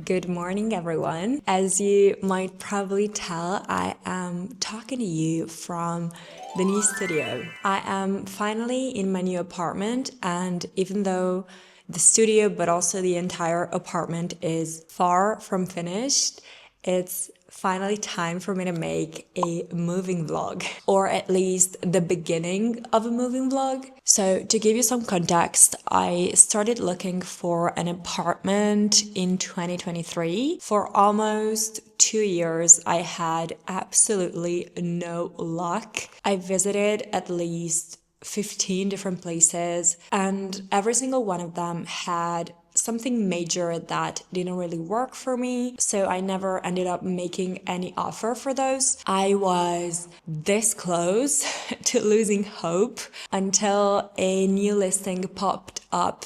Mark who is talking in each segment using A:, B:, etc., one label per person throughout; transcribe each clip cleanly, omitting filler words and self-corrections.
A: Good morning, everyone. As you might probably tell, I am talking to you from the new studio. I am finally in my new apartment, and even though the studio, but also the entire apartment is far from finished, it's finally time for me to make a moving vlog, or at least the beginning of a moving vlog. So to give you some context, I started looking for an apartment in 2023. For almost 2 years, I had absolutely no luck. I visited at least 15 different places, and every single one of them had something major that didn't really work for me, so I never ended up making any offer for those. I was this close to losing hope until a new listing popped up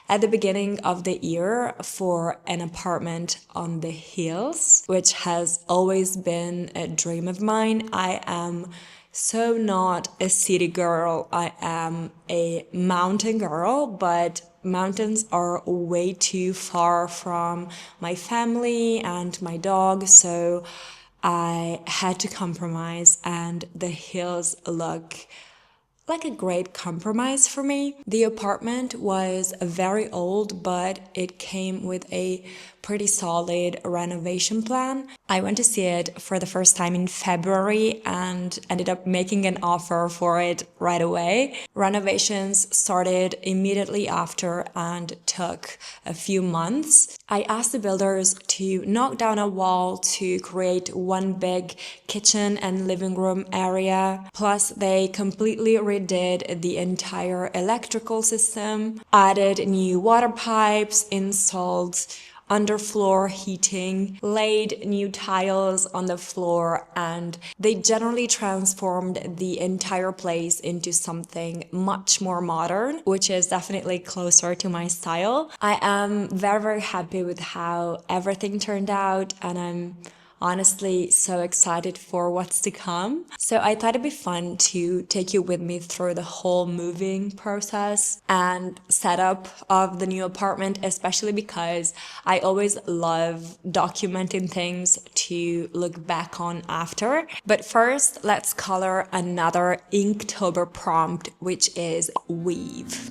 A: at the beginning of the year for an apartment on the hills, which has always been a dream of mine. I am so not a city girl, I am a mountain girl, but mountains are way too far from my family and my dog, so I had to compromise, and the hills look like a great compromise for me. The apartment was very old, but it came with a pretty solid renovation plan. I went to see it for the first time in February and ended up making an offer for it right away. Renovations started immediately after and took a few months. I asked the builders to knock down a wall to create one big kitchen and living room area. Plus, they completely redid the entire electrical system, added new water pipes, installed underfloor heating, laid new tiles on the floor, and they generally transformed the entire place into something much more modern, which is definitely closer to my style. I am very, very happy with how everything turned out, and I'm honestly so excited for what's to come. So I thought it'd be fun to take you with me through the whole moving process and setup of the new apartment, especially because I always love documenting things to look back on after. But first, let's color another Inktober prompt, which is weave.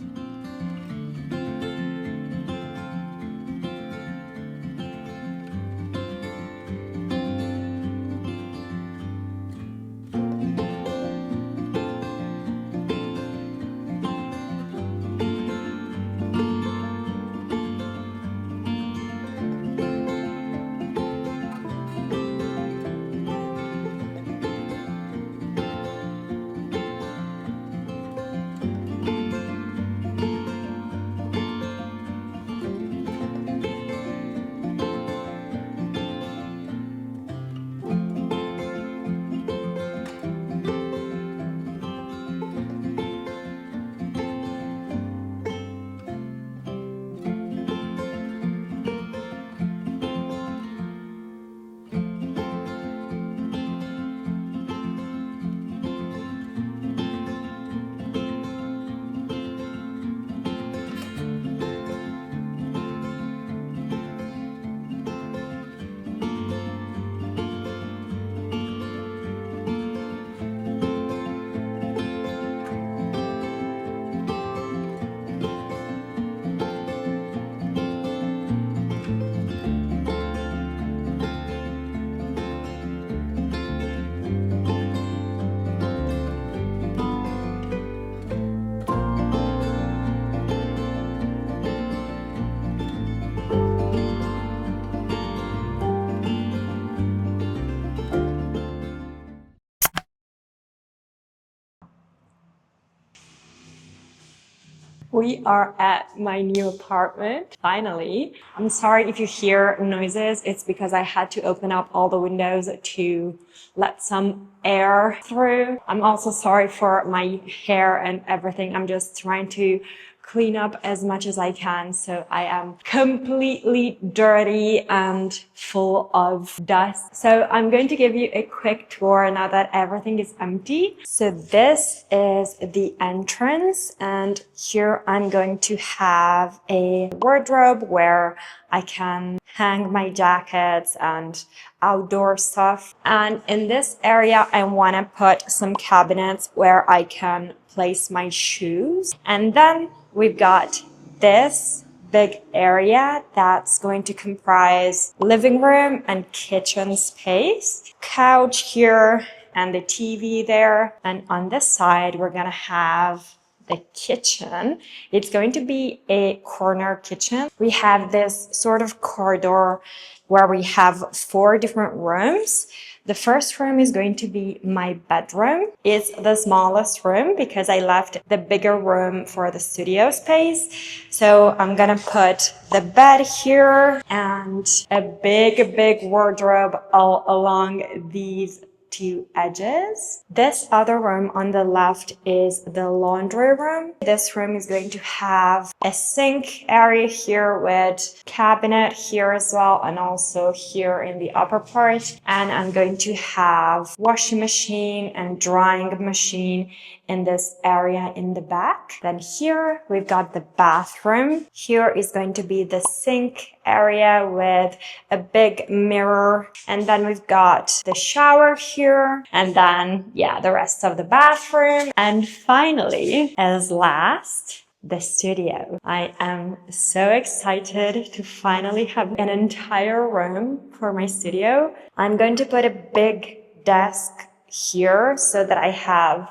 A: We are at my new apartment, finally. I'm sorry if you hear noises. It's because I had to open up all the windows to let some air through. I'm also sorry for my hair and everything. I'm just trying to clean up as much as I can. So I am completely dirty and full of dust. So I'm going to give you a quick tour now that everything is empty. So this is the entrance, and here I'm going to have a wardrobe where
B: I can hang my jackets and outdoor stuff. And in this area, I want to put some cabinets where I can place my shoes. And then we've got this big area that's going to comprise living room and kitchen space, couch here and the TV there. And on this side, we're going to have the kitchen. It's going to be a corner kitchen. We have this sort of corridor where we have 4 different rooms. The first room is going to be my bedroom. It's the smallest room because I left the bigger room for the studio space. So I'm gonna put the bed here and a big wardrobe all along these 2 edges. This other room on the left is the laundry room. This room is going to have a sink area here with cabinet here as well, and also here in the upper part. And I'm going to have washing machine and drying machine in this area in the back. Then here we've got the bathroom. Here is going to be the sink area with a big mirror. And then we've got the shower here. And then, yeah, the rest of the bathroom. And finally, as last, the studio. I am so excited to finally have an entire room for my studio. I'm going to put a big desk here so that I have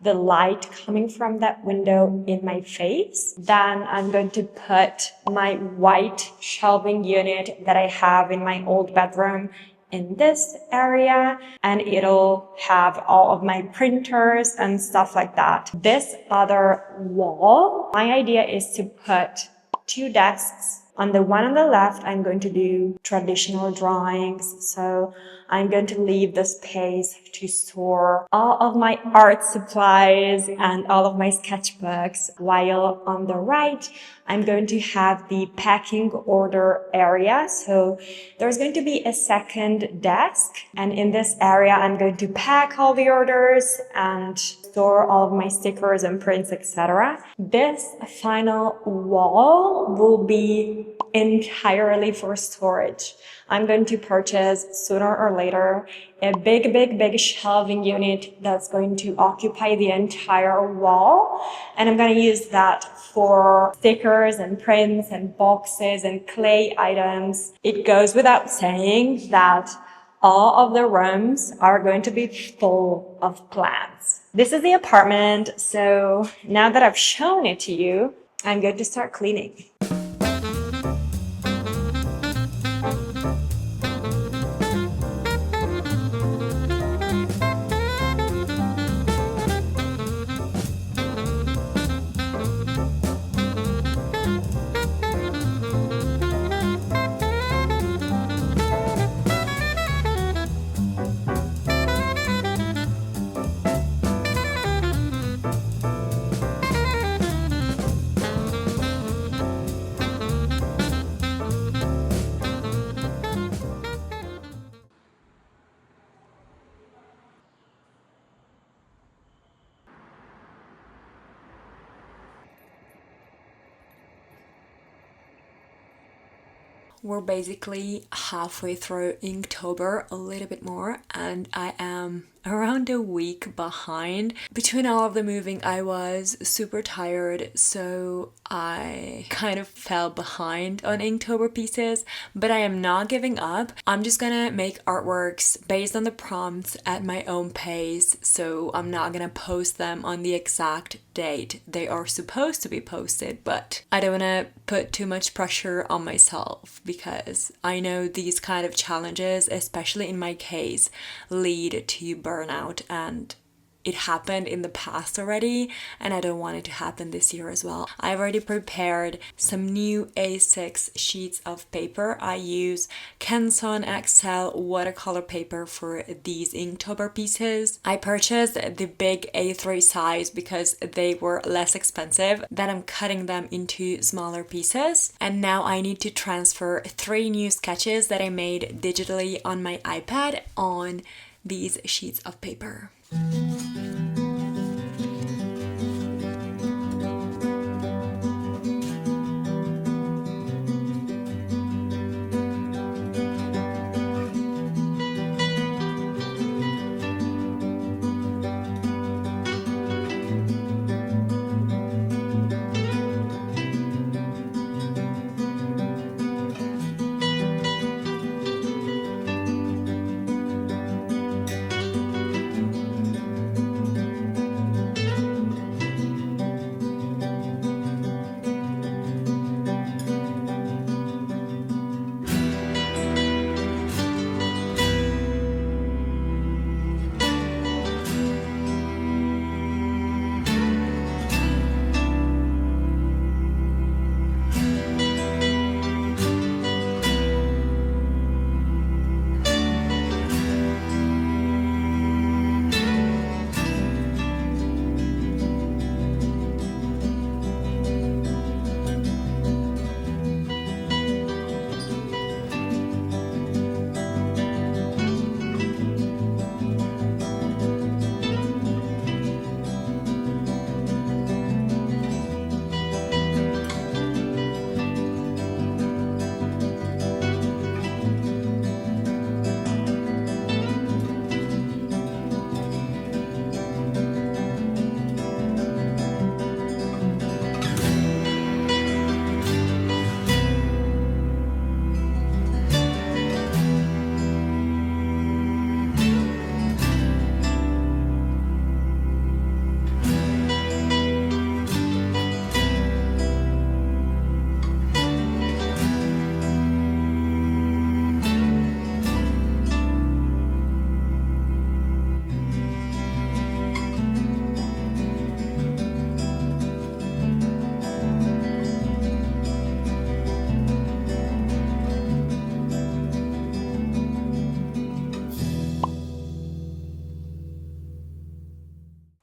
B: the light coming from that window in my face. Then I'm going to put my white shelving unit that I have in my old bedroom in this area, and it'll have all of my printers and stuff like that. This other wall, my idea is to put 2 desks. On the one on the left, I'm going to do traditional drawings. So I'm going to leave the space to store all of my art supplies and all of my sketchbooks. While on the right, I'm going to have the packing order area. So there's going to be a second desk. And in this area, I'm going to pack all the orders and store all of my stickers and prints, etc. This final wall will be entirely for storage. I'm going to purchase sooner or later a big shelving unit that's going to occupy the entire wall. And I'm going to use that for stickers and prints and boxes and clay items. It goes without saying that all of the rooms are going to be full of plants. This is the apartment. So now that I've shown it to you, I'm going to start cleaning.
A: We're basically halfway through Inktober, a little bit more, and I am around a week behind. Between all of the moving, I was super tired, so I kind of fell behind on Inktober pieces, but I am not giving up. I'm just gonna make artworks based on the prompts at my own pace, so I'm not gonna post them on the exact date they are supposed to be posted, but I don't wanna put too much pressure on myself because I know these kind of challenges, especially in my case, lead to burnout, and it happened in the past already, and I don't want it to happen this year as well. I've already prepared some new A6 sheets of paper. I use Canson XL watercolor paper for these Inktober pieces. I purchased the big A3 size because they were less expensive. Then I'm cutting them into smaller pieces. And now I need to transfer 3 new sketches that I made digitally on my iPad on these sheets of paper.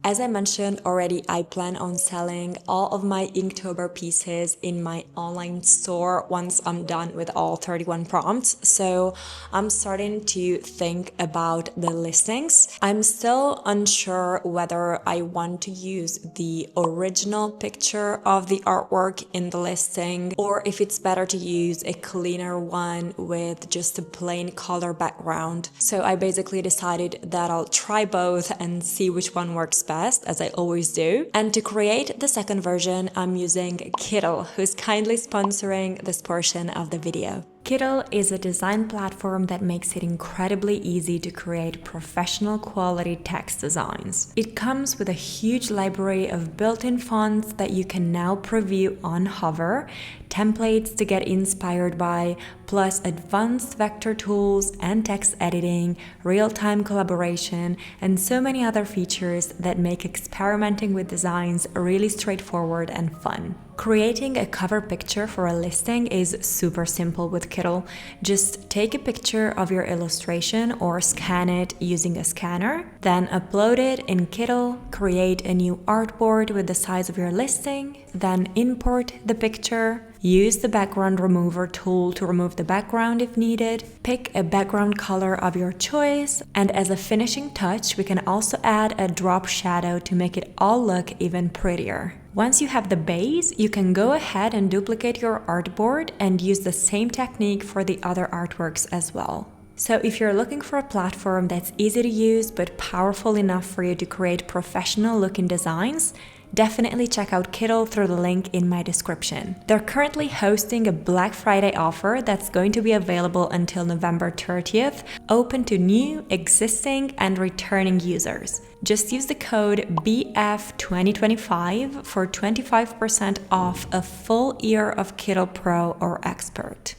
A: As I mentioned already, I plan on selling all of my Inktober pieces in my online store once I'm done with all 31 prompts. So I'm starting to think about the listings. I'm still unsure whether I want to use the original picture of the artwork in the listing or if it's better to use a cleaner one with just a plain color background. So I basically decided that I'll try both and see which one works best, as I always do. And to create the second version, I'm using Kittl, who's kindly sponsoring this portion of the video. Kittl is a design platform that makes it incredibly easy to create professional quality text designs. It comes with a huge library of built-in fonts that you can now preview on Hover, templates to get inspired by, plus advanced vector tools and text editing, real-time collaboration, and so many other features that make experimenting with designs really straightforward and fun. Creating a cover picture for a listing is super simple with Kittl. Just take a picture of your illustration or scan it using a scanner, then upload it in Kittl, create a new artboard with the size of your listing, then import the picture, use the background remover tool to remove the background if needed, pick a background color of your choice, and as a finishing touch, we can also add a drop shadow to make it all look even prettier. Once you have the base, you can go ahead and duplicate your artboard and use the same technique for the other artworks as well. So if you're looking for a platform that's easy to use but powerful enough for you to create professional looking designs, definitely check out Kittl through the link in my description. They're currently hosting a Black Friday offer that's going to be available until November 30th, open to new, existing, and returning users. Just use the code BF2025 for 25% off a full year of Kittl Pro or Expert.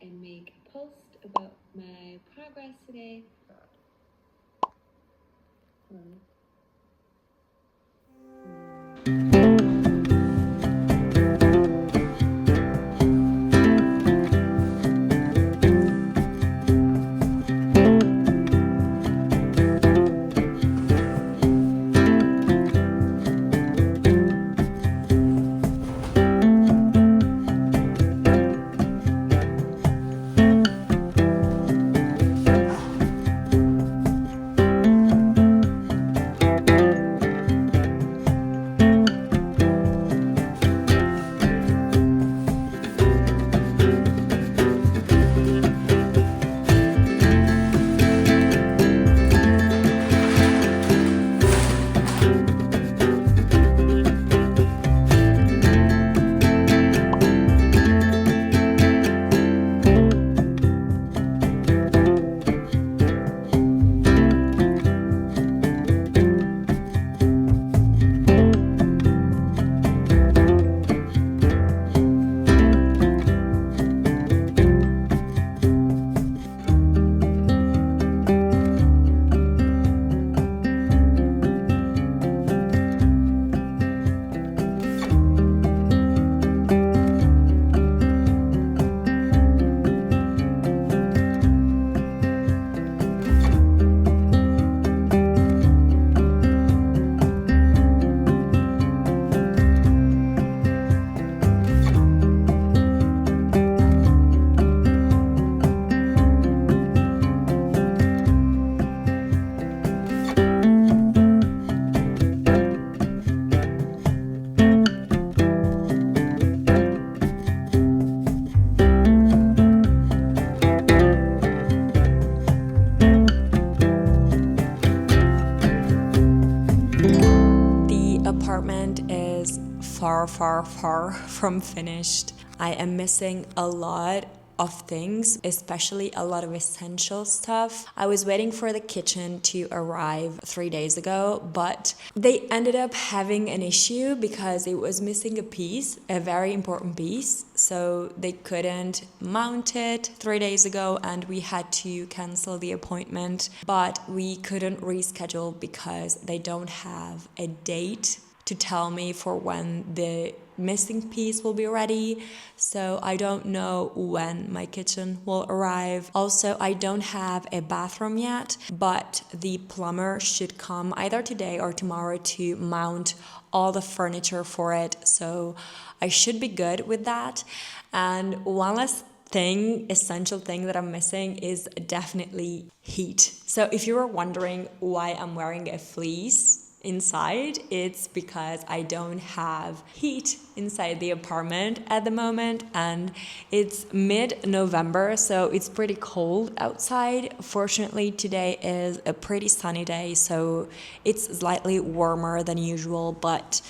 C: And make a post about my progress today.
A: far from finished. I am missing a lot of things, especially a lot of essential stuff. I was waiting for the kitchen to arrive 3 days ago, but they ended up having an issue because it was missing a piece, a very important piece. So they couldn't mount it 3 days ago and we had to cancel the appointment, but we couldn't reschedule because they don't have a date to tell me for when the missing piece will be ready, so I don't know when my kitchen will arrive. Also, I don't have a bathroom yet, but the plumber should come either today or tomorrow to mount all the furniture for it, so I should be good with that. And one last essential thing that I'm missing is definitely heat. So if you were wondering why I'm wearing a fleece inside, it's because I don't have heat inside the apartment at the moment, and it's mid-November, so it's pretty cold outside. Fortunately, today is a pretty sunny day, so it's slightly warmer than usual, but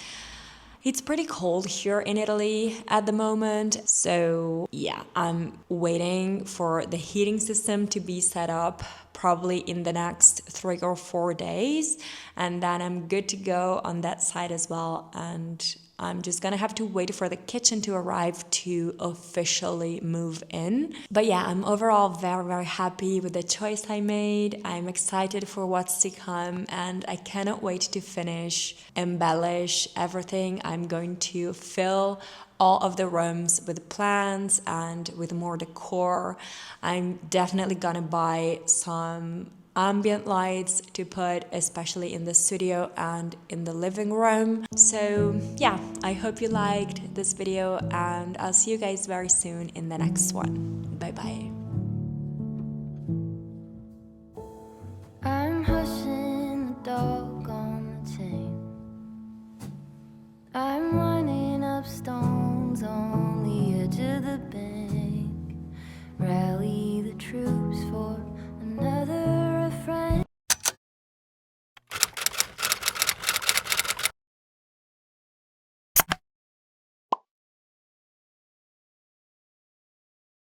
A: it's pretty cold here in Italy at the moment, so yeah, I'm waiting for the heating system to be set up probably in the next 3 or 4 days, and then I'm good to go on that side as well. And I'm just gonna have to wait for the kitchen to arrive to officially move in. But yeah, I'm overall very, very happy with the choice I made. I'm excited for what's to come, and I cannot wait to finish, embellish everything. I'm going to fill all of the rooms with plants and with more decor. I'm definitely gonna buy some ambient lights to put, especially in the studio and in the living room. So yeah, I hope you liked this video, and I'll see you guys very soon in the next one. Bye bye.